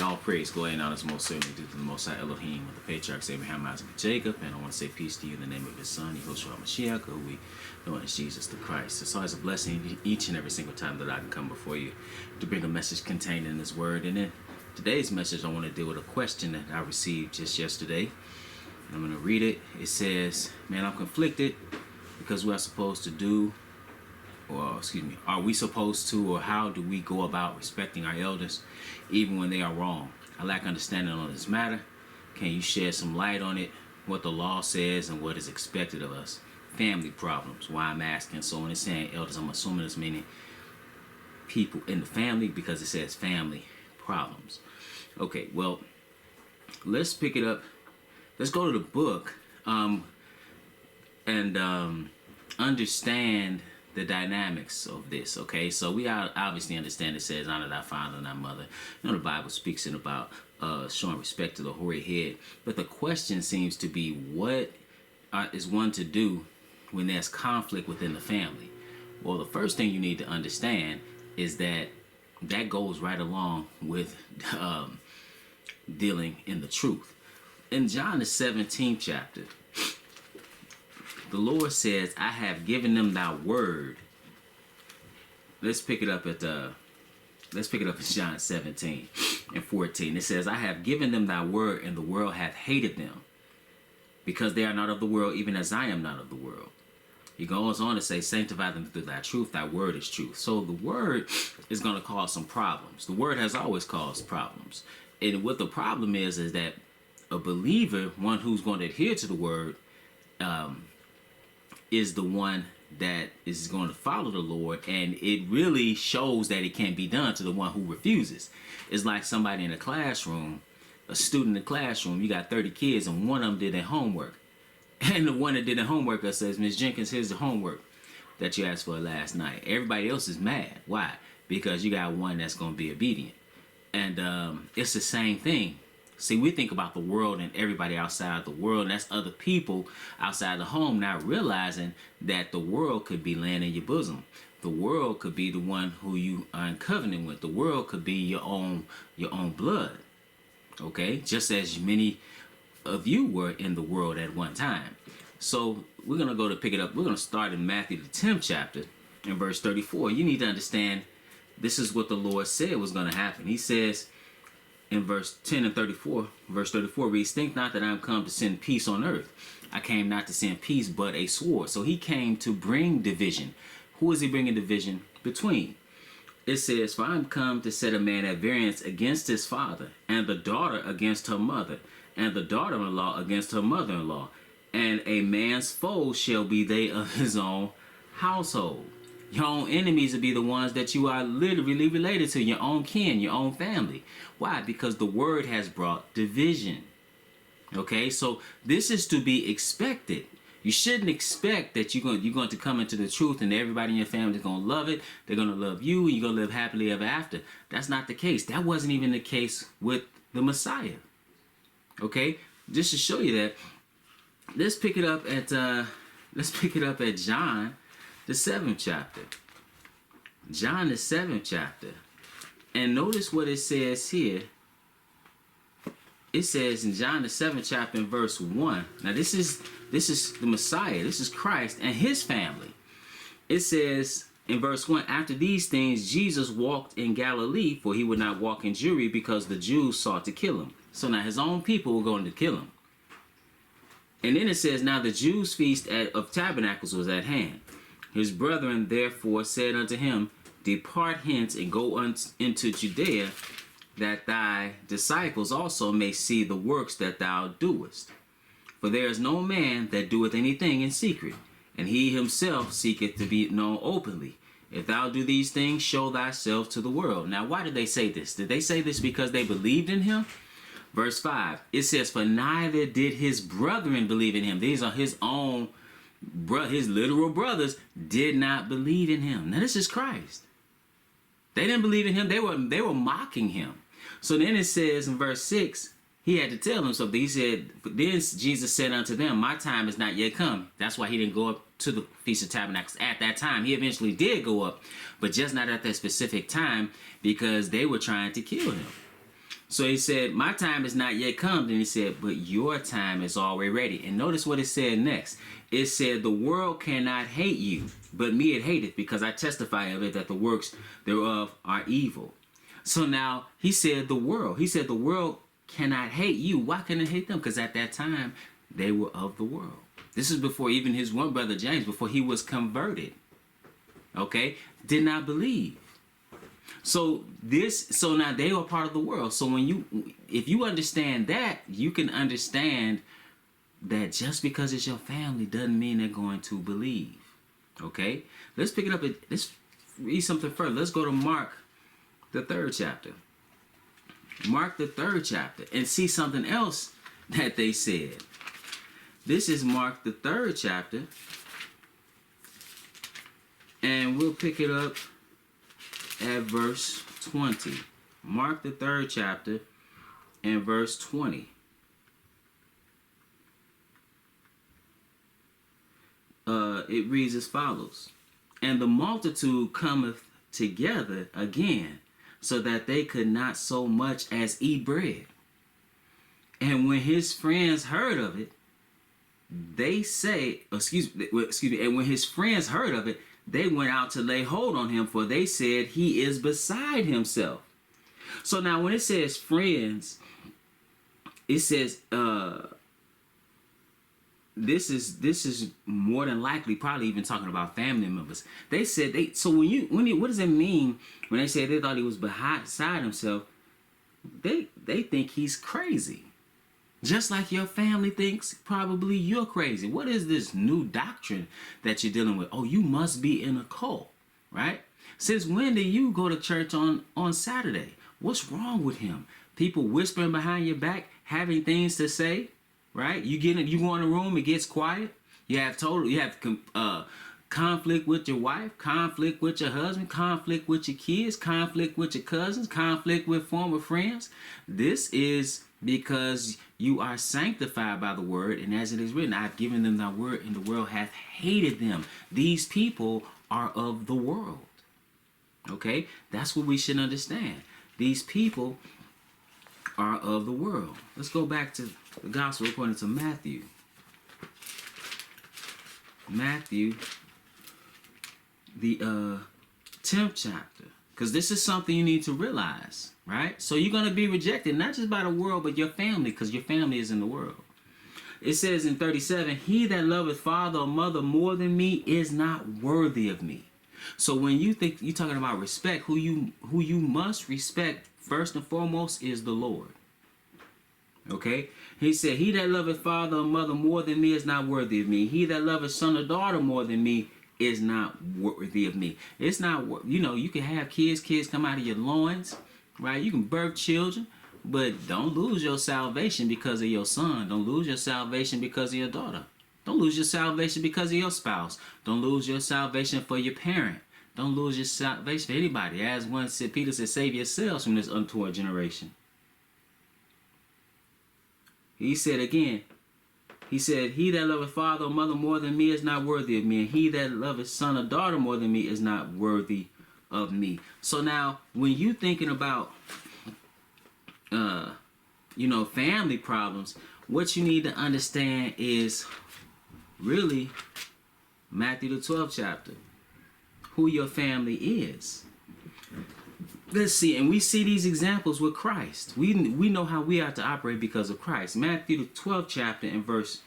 All praise, glory, and honor is most certainly due to the Most High Elohim of the patriarchs Abraham, Isaac, and Jacob. And I want to say peace to you in the name of His Son, Yehoshua HaMashiach, who we know as Jesus the Christ. It's always a blessing each and every single time that I can come before you to bring a message contained in His Word. And in today's message, I want to deal with a question that I received just yesterday. I'm going to read it. It says, man, I'm conflicted because we are supposed to do, are we supposed to, or how do we go about respecting our elders even when they are wrong? I lack understanding on this matter. Can you shed some light on it, what the law says and what is expected of us? Family problems, why I'm asking. So when it's saying elders, I'm assuming it's meaning people in the family because it says family problems. Okay, well, let's pick it up. Let's go to the book and understand the dynamics of this. Okay, so we obviously understand it says honor thy father and thy mother. You know, the Bible speaks about showing respect to the hoary head, but the question seems to be what is one to do when there's conflict within the family. Well, the first thing you need to understand is that goes right along with dealing in the truth. In John the 17th chapter, the Lord says, I have given them thy word. Let's pick it up at John 17 and 14. It says, I have given them thy word, and the world hath hated them, because they are not of the world, even as I am not of the world. He goes on to say, sanctify them through thy truth, thy word is truth. So the word is going to cause some problems. The word has always caused problems. And what the problem is that a believer, one who's going to adhere to the word, is the one that is going to follow the Lord, and it really shows that it can't be done to the one who refuses. It's like somebody in a classroom, a student in the classroom, you got 30 kids and one of them did their homework. And the one that did the homework says, Miss Jenkins, here's the homework that you asked for last night. Everybody else is mad. Why? Because you got one that's going to be obedient. And it's the same thing. See, we think about the world and everybody outside the world, and that's other people outside the home, not realizing that the world could be laying in your bosom. The world could be the one who you are in covenant with. The world could be your own blood. Okay? Just as many of you were in the world at one time. So we're going to go to pick it up. We're going to start in Matthew the 10th chapter in verse 34. You need to understand this is what the Lord said was going to happen. He says, in verse 10 and 34, verse 34 reads, think not that I am come to send peace on earth. I came not to send peace, but a sword. So he came to bring division. Who is he bringing division between? It says, for I am come to set a man at variance against his father, and the daughter against her mother, and the daughter-in-law against her mother-in-law. And a man's foes shall be they of his own household. Your own enemies will be the ones that you are literally related to, your own kin, your own family. Why? Because the word has brought division. Okay, so this is to be expected. You shouldn't expect that you're going to come into the truth and everybody in your family is going to love it. They're going to love you and you're going to live happily ever after. That's not the case. That wasn't even the case with the Messiah. Okay, just to show you that, let's pick it up at John the 7th chapter. John the 7th chapter. And notice what it says here. It says in John the 7th chapter in verse 1. Now this is the Messiah. This is Christ and his family. It says in verse 1, after these things Jesus walked in Galilee, for he would not walk in Jewry because the Jews sought to kill him. So now his own people were going to kill him. And then it says, now the Jews' feast of tabernacles was at hand. His brethren therefore said unto him, depart hence and go into Judea, that thy disciples also may see the works that thou doest. For there is no man that doeth anything in secret, and he himself seeketh to be known openly. If thou do these things, show thyself to the world. Now, why did they say this? Did they say this because they believed in him? Verse 5, it says, for neither did his brethren believe in him. These are his own his literal brothers did not believe in him. Now this is Christ. They didn't believe in him. They were mocking him. So then it says in verse 6, he had to tell them something. He said, then Jesus said unto them, my time is not yet come. That's why he didn't go up to the Feast of Tabernacles at that time. He eventually did go up, but just not at that specific time because they were trying to kill him. So he said, my time is not yet come. Then he said, but your time is already ready. And notice what it said next. It said, the world cannot hate you, but me it hateth, because I testify of it that the works thereof are evil. So now he said the world. He said the world cannot hate you. Why can it hate them? Because at that time, they were of the world. This is before even his one brother James, before he was converted. Okay? Did not believe. So now they are part of the world. So if you understand that, you can understand that just because it's your family doesn't mean they're going to believe. Okay? Let's pick it up. Let's read something further. Let's go to Mark, the 3rd chapter. Mark, the 3rd chapter, and see something else that they said. This is Mark, the 3rd chapter, and we'll pick it up at verse 20. Mark, the 3rd chapter, and verse 20. It reads as follows. And the multitude cometh together again, so that they could not so much as eat bread. And when his friends heard of it, they say, and when his friends heard of it, they went out to lay hold on him, for they said he is beside himself. So now when it says friends, it says this is more than likely probably even talking about family members. They said what does it mean when they say they thought he was beside himself? They think he's crazy. Just like your family thinks probably you're crazy. What is this new doctrine that you're dealing with? Oh, you must be in a cult, right? Since when do you go to church on Saturday? What's wrong with him? People whispering behind your back, having things to say, right? You go in a room, it gets quiet. You have conflict with your wife, conflict with your husband, conflict with your kids, conflict with your cousins, conflict with former friends. This is because you are sanctified by the word, and as it is written, I've given them thy word, and the world hath hated them. These people are of the world. Okay? That's what we should understand. These people are of the world. Let's go back to the gospel according to Matthew. Matthew, the 10th chapter. Because this is something you need to realize, right? So you're going to be rejected, not just by the world, but your family, because your family is in the world. It says in 37, he that loveth father or mother more than me is not worthy of me. So when you think you're talking about respect, who you must respect first and foremost is the Lord. Okay? He said, he that loveth father or mother more than me is not worthy of me. He that loveth son or daughter more than me is not worthy of me. It's not, you can have kids come out of your loins, right? You can birth children, but don't lose your salvation because of your son. Don't lose your salvation because of your daughter. Don't lose your salvation because of your spouse. Don't lose your salvation for your parent. Don't lose your salvation for anybody. As one said, Peter said, save yourselves from this untoward generation. He said again, he said, he that loveth father or mother more than me is not worthy of me. And he that loveth son or daughter more than me is not worthy of me. So now, when you thinking about, family problems, what you need to understand is really Matthew the 12th chapter. Who your family is. Let's see, and we see these examples with Christ. We know how we are to operate because of Christ. Matthew the 12th chapter and verse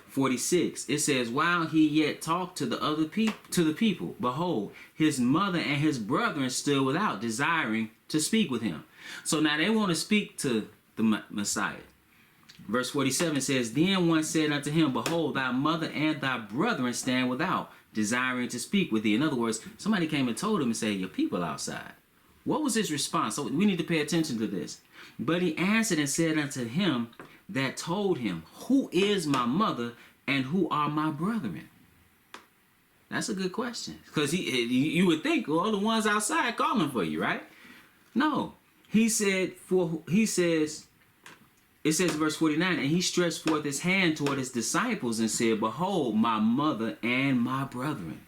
46. It says, while he yet talked to the people, behold, his mother and his brethren stood without, desiring to speak with him. So now they want to speak to the Messiah. Verse 47 says, then one said unto him, behold, thy mother and thy brethren stand without, desiring to speak with thee. In other words, somebody came and told him and said, your people outside. What was his response? So we need to pay attention to this. But he answered and said unto him that told him, who is my mother and who are my brethren? That's a good question. Because you would think, well, the ones outside calling for you, right? No. It says, verse 49, and he stretched forth his hand toward his disciples and said, behold, my mother and my brethren.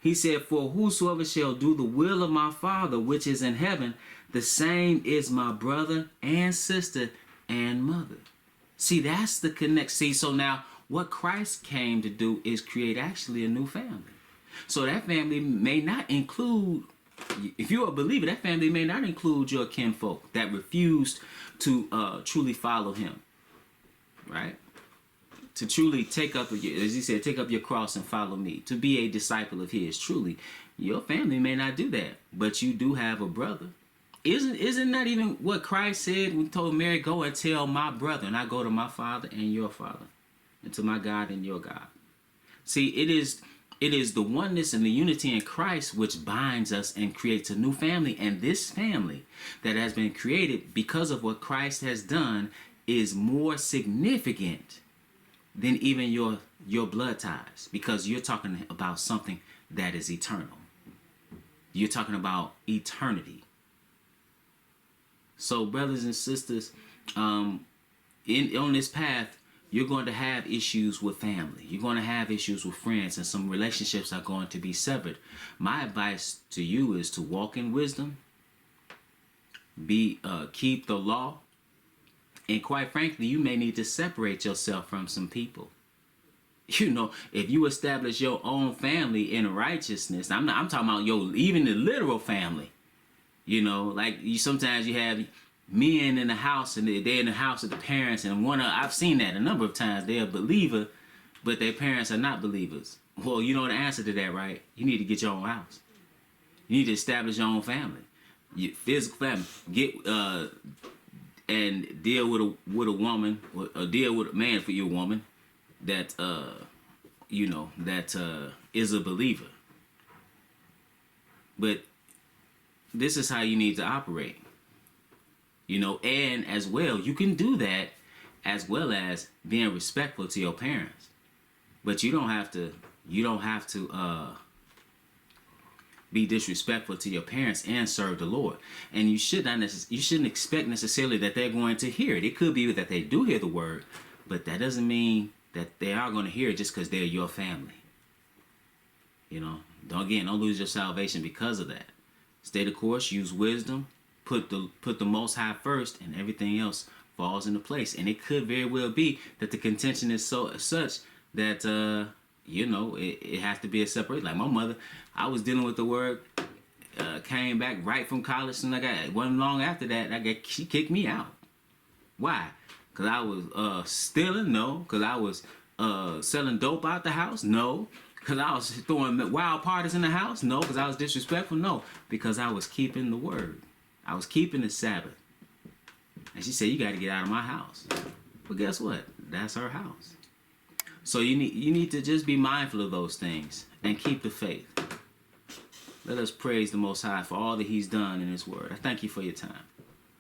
He said, for whosoever shall do the will of my Father which is in heaven, The same is my brother and sister and mother. See, that's the connect. See, so now what Christ came to do is create actually a new family. So that family may not include, if you're a believer, that family may not include your kinfolk that refused to truly follow him, right? To truly take up, as he said, take up your cross and follow me. To be a disciple of his, truly, your family may not do that, but you do have a brother. Isn't that even what Christ said when he told Mary, go and tell my brother, and I go to my Father and your Father, and to my God and your God. See, it is the oneness and the unity in Christ which binds us and creates a new family. And this family that has been created because of what Christ has done is more significant than even your blood ties, because you're talking about something that is eternal. You're talking about eternity. So, brothers and sisters, on this path, you're going to have issues with family. You're going to have issues with friends, and some relationships are going to be severed. My advice to you is to walk in wisdom, keep the law, and quite frankly, you may need to separate yourself from some people. You know, if you establish your own family in righteousness, I'm talking about even the literal family. You know, like sometimes you have men in the house and they're in the house with the parents, and I've seen that a number of times. They're a believer, but their parents are not believers. Well, you know the answer to that, right? You need to get your own house. You need to establish your own family, your physical family. Get and deal with a woman, or deal with a man for your woman that is a believer. But this is how you need to operate. You know, and as well, you can do that as well as being respectful to your parents. But you don't have to be disrespectful to your parents and serve the Lord. And you shouldn't expect necessarily that they're going to hear it. It could be that they do hear the word, but that doesn't mean that they are going to hear it just because they're your family. You know, don't lose your salvation because of that. Stay the course, use wisdom, put the Most High first, and everything else falls into place. And it could very well be that the contention is such that it has to be a separate. Like my mother, I was dealing with the word, came back right from college, and it wasn't long after that she kicked me out. Why? Because I was stealing? No. Because I was selling dope out the house? No. Because I was throwing wild parties in the house? No. Because I was disrespectful? No. Because I was keeping the word. I was keeping the Sabbath. And she said, you got to get out of my house. But guess what? That's her house. So you need to just be mindful of those things and keep the faith. Let us praise the Most High for all that he's done in his word. I thank you for your time.